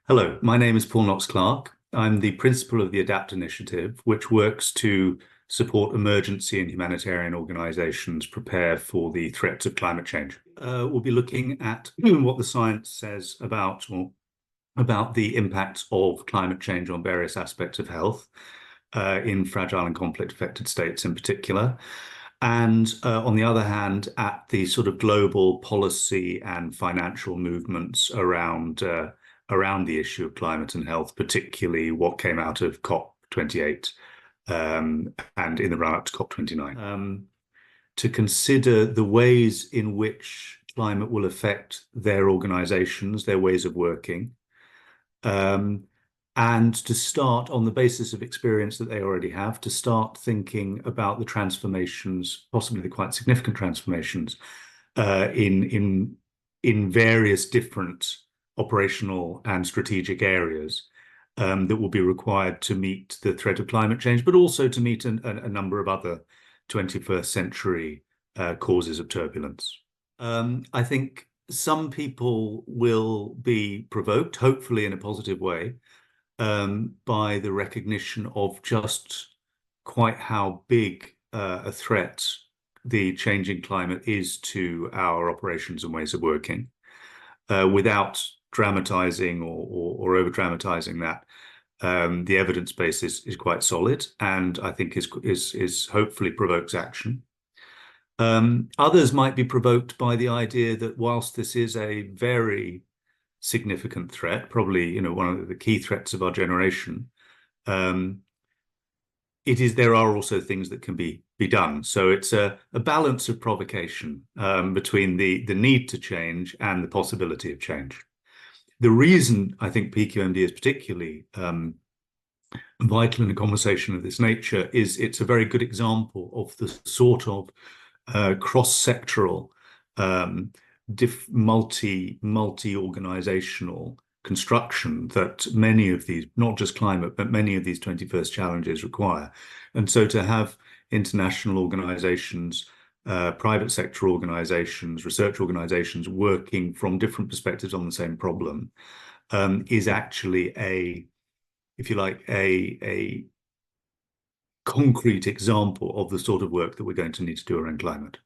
Hello, my name is Paul Knox Clarke. I'm the principal of the ADAPT initiative, which works to support emergency and humanitarian organizations prepare for the threats of climate change. We'll be looking at what the science says about the impacts of climate change on various aspects of health in fragile and conflict-affected states in particular. And on the other hand, at the sort of global policy and financial movements around the issue of climate and health, particularly what came out of COP28 and in the run-up to COP29, to consider the ways in which climate will affect their organizations, their ways of working, and to start, on the basis of experience that they already have, to start thinking about the transformations, possibly the quite significant transformations in various different operational and strategic areas that will be required to meet the threat of climate change, but also to meet a number of other 21st century causes of turbulence. I think some people will be provoked, hopefully in a positive way, by the recognition of just quite how big a threat the changing climate is to our operations and ways of working, without dramatizing or over dramatizing that. The evidence base is quite solid, and I think is hopefully provokes action. Others might be provoked by the idea that whilst this is a very significant threat, probably one of the key threats of our generation, there are also things that can be done. So it's a balance of provocation between the need to change and the possibility of change. The reason I think PQMD is particularly vital in a conversation of this nature is it's a very good example of the sort of cross-sectoral, multi-organizational construction that many of these, not just climate, but many of these 21st challenges require. And so to have international organizations, private sector organizations, research organizations working from different perspectives on the same problem is actually if you like, a concrete example of the sort of work that we're going to need to do around climate.